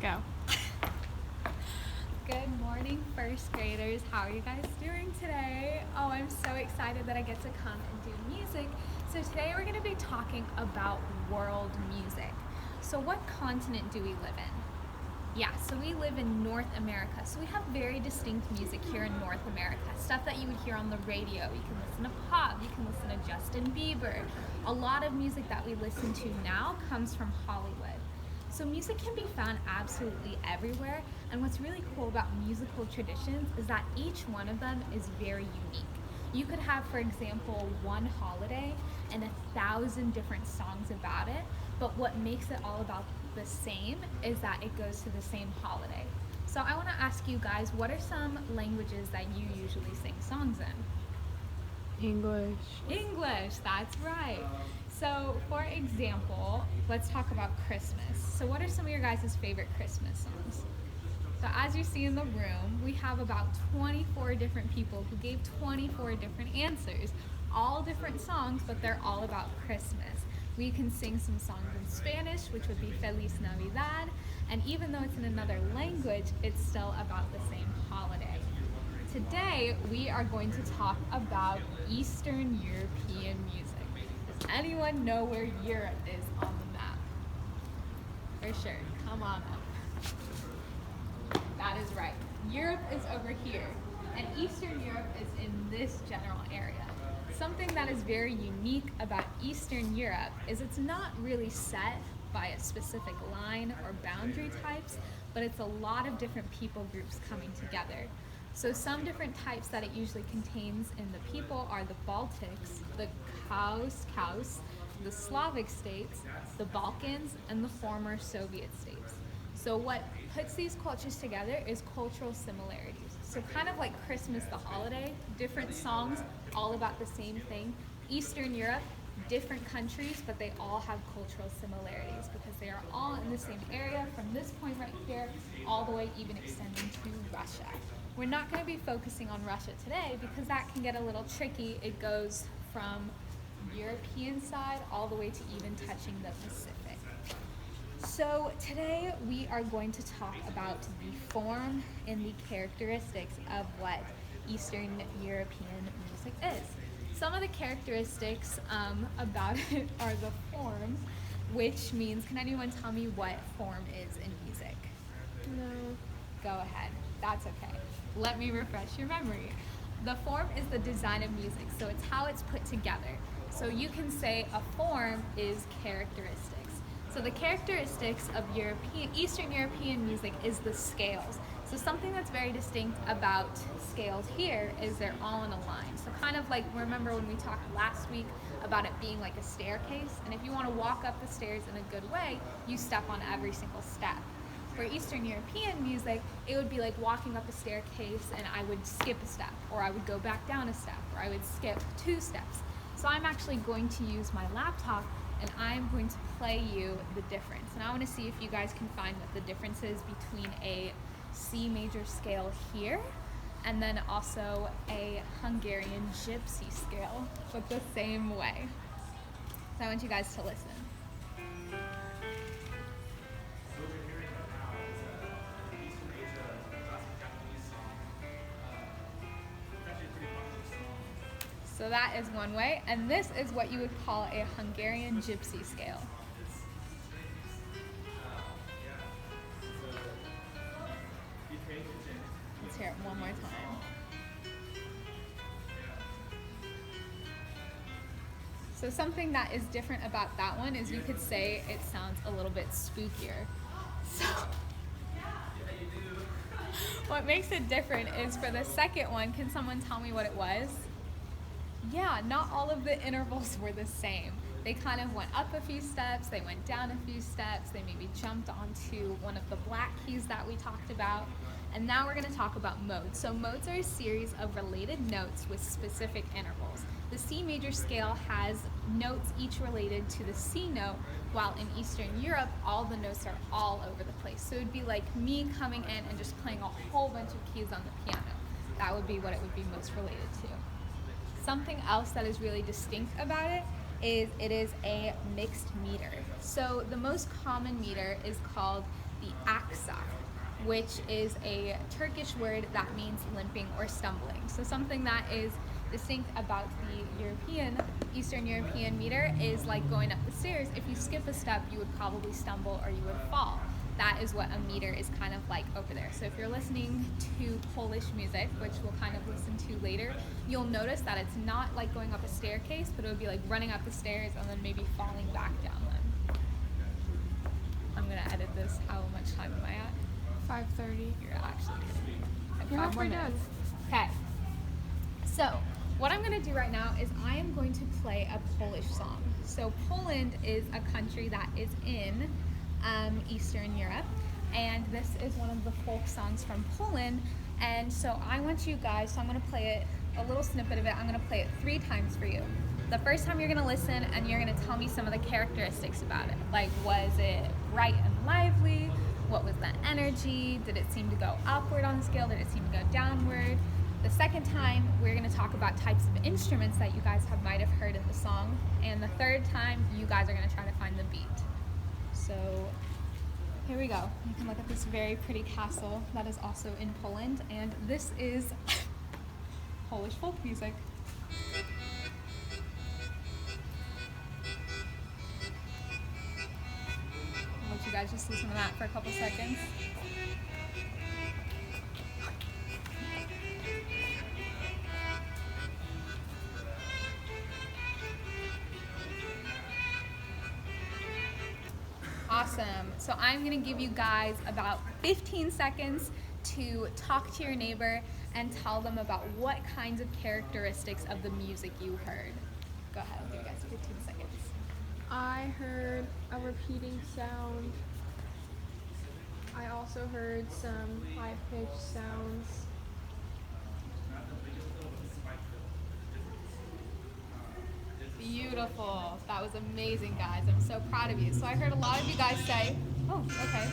Go. Good morning, first graders. How are you guys doing today? Oh, I'm so excited that I get to come and do music. So today we're going to be talking about world music. So what continent do we live in? Yeah, so we live in North America. So we have very distinct music here in North America. Stuff that you would hear on the radio. You can listen to pop, you can listen to Justin Bieber. A lot of music that we listen to now comes from Hollywood. So music can be found absolutely everywhere, and what's really cool about musical traditions is that each one of them is very unique. You could have, for example, one holiday and 1,000 different songs about it, but what makes it all about the same is that it goes to the same holiday. So I want to ask you guys, what are some languages that you usually sing songs in? English, that's right. So, for example, let's talk about Christmas. So, what are some of your guys' favorite Christmas songs? So, as you see in the room, we have about 24 different people who gave 24 different answers. All different songs, but they're all about Christmas. We can sing some songs in Spanish, which would be Feliz Navidad, and even though it's in another language, it's still about the same holiday. Today, we are going to talk about Eastern European music. Does anyone know where Europe is on the map? For sure, come on up. That is right. Europe is over here, and Eastern Europe is in this general area. Something that is very unique about Eastern Europe is it's not really set by a specific line or boundary types, but it's a lot of different people groups coming together. So some different types that it usually contains in the people are the Baltics, the Kaus, the Slavic states, the Balkans, and the former Soviet states. So what puts these cultures together is cultural similarities. So kind of like Christmas, the holiday, different songs, all about the same thing. Eastern Europe, different countries, but they all have cultural similarities because they are all in the same area from this point right here all the way even extending to Russia. We're not going to be focusing on Russia today because that can get a little tricky. It goes from European side all the way to even touching the Pacific. So today we are going to talk about the form and the characteristics of what Eastern European music is. Some of the characteristics about it are the form, which means, can anyone tell me what form is in music? No. Go ahead. That's okay. Let me refresh your memory. The form is the design of music, so it's how it's put together. So you can say a form is characteristics. So the characteristics of Eastern European music is the scales. So something that's very distinct about scales here is they're all in a line. So kind of like, remember when we talked last week about it being like a staircase, and if you want to walk up the stairs in a good way, you step on every single step. For Eastern European music, it would be like walking up a staircase and I would skip a step, or I would go back down a step, or I would skip 2 steps. So I'm actually going to use my laptop and I'm going to play you the difference. And I want to see if you guys can find what the difference is between a C major scale here and then also a Hungarian gypsy scale, but the same way. So I want you guys to listen. So that is one way, and this is what you would call a Hungarian gypsy scale. Let's hear it one more time. So something that is different about that one is you could say it sounds a little bit spookier. So what makes it different is for the second one, can someone tell me what it was? Yeah, not all of the intervals were the same. They kind of went up a few steps, they went down a few steps, they maybe jumped onto one of the black keys that we talked about. And now we're going to talk about modes. So modes are a series of related notes with specific intervals. The C major scale has notes each related to the C note, while in Eastern Europe, all the notes are all over the place. So it would be like me coming in and just playing a whole bunch of keys on the piano. That would be what it would be most related to. Something else that is really distinct about it is a mixed meter. So the most common meter is called the aksa, which is a Turkish word that means limping or stumbling. So something that is distinct about the Eastern European meter is like going up the stairs. If you skip a step, you would probably stumble or you would fall. That is what a meter is kind of like over there. So if you're listening to Polish music, which we'll kind of listen to later, you'll notice that it's not like going up a staircase, but it would be like running up the stairs and then maybe falling back down them. I'm gonna edit this. How much time am I at? 5:30. You're actually kidding. You're halfway done. Okay. So what I'm gonna do right now is I am going to play a Polish song. So Poland is a country that is in Eastern Europe, and this is one of the folk songs from Poland. And so I want you guys, so I'm gonna play it, a little snippet of it, I'm gonna play it 3 times for you. The first time you're gonna listen and you're gonna tell me some of the characteristics about it. Like, was it bright and lively? What was the energy? Did it seem to go upward on the scale? Did it seem to go downward? The second time, we're gonna talk about types of instruments that you guys might have heard in the song. And the third time, you guys are gonna try to find the beat. So here we go. You can look at this very pretty castle that is also in Poland, and this is Polish folk music. I'll let you guys just listen to that for a couple seconds. Awesome. So I'm going to give you guys about 15 seconds to talk to your neighbor and tell them about what kinds of characteristics of the music you heard. Go ahead, I'll give you guys 15 seconds. I heard a repeating sound. I also heard some high-pitched sounds. Beautiful. That was amazing, guys. I'm so proud of you. So I heard a lot of you guys say, oh, okay.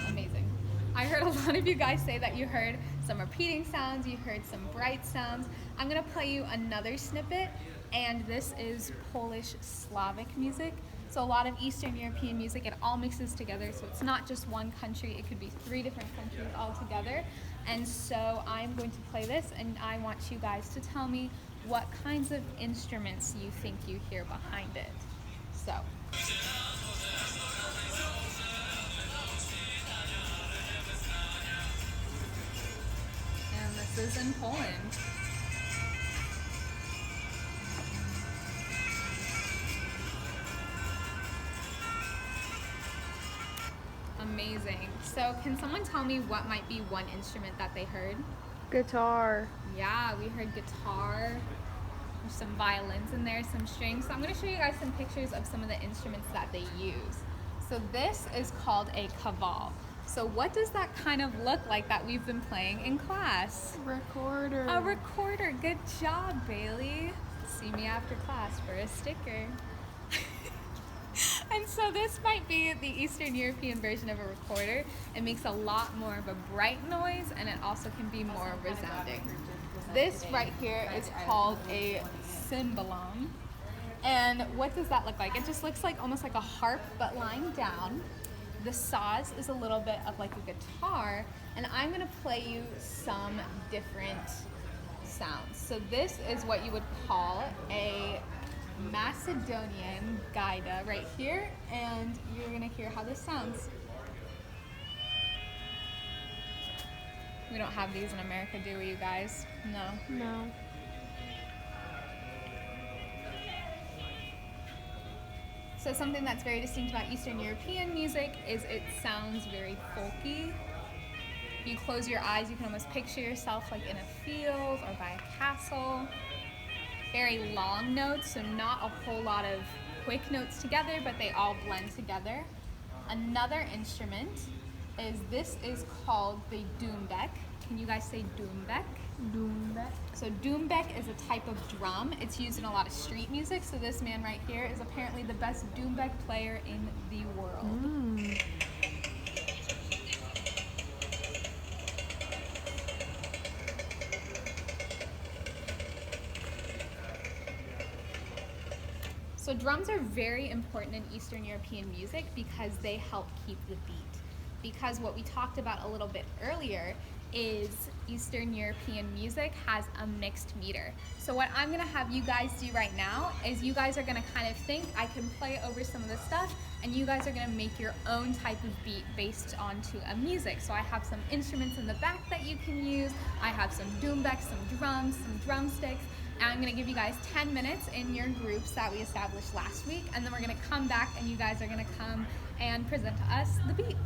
Amazing. I heard a lot of you guys say that you heard some repeating sounds, you heard some bright sounds. I'm going to play you another snippet, and this is Polish Slavic music. So a lot of Eastern European music, it all mixes together. So it's not just one country, it could be 3 different countries all together. And so I'm going to play this, and I want you guys to tell me what kinds of instruments you think you hear behind it. So. And this is in Poland. Amazing. So can someone tell me what might be one instrument that they heard? Guitar. Yeah, we heard guitar. There's some violins in there, some strings. So I'm going to show you guys some pictures of some of the instruments that they use. So this is called a kaval. So what does that kind of look like that we've been playing in class? Recorder. A recorder. Good job, Bailey. See me after class for a sticker. And so this might be the Eastern European version of a recorder. It makes a lot more of a bright noise, and it also can be more resounding. This right here is called a cymbalum. And what does that look like? It just looks like almost like a harp, but lying down. The saz is a little bit of like a guitar, and I'm gonna play you some different sounds. So this is what you would call a Macedonian gaida right here, and you're gonna hear how this sounds. We don't have these in America, do we, you guys? No. No. So something that's very distinct about Eastern European music is it sounds very folky. If you close your eyes, you can almost picture yourself like in a field or by a castle. Very long notes, so not a whole lot of quick notes together, but they all blend together. Another instrument this is called the doumbek. Can you guys say doumbek? Doumbek. So doumbek is a type of drum. It's used in a lot of street music. So this man right here is apparently the best doumbek player in the world. So drums are very important in Eastern European music because they help keep the beat. because what we talked about a little bit earlier is Eastern European music has a mixed meter. So what I'm gonna have you guys do right now is you guys are gonna kind of think, I can play over some of the stuff, and you guys are gonna make your own type of beat based onto a music. So I have some instruments in the back that you can use. I have some doumbeks, some drums, some drumsticks, and I'm gonna give you guys 10 minutes in your groups that we established last week, and then we're gonna come back and you guys are gonna come and present to us the beat.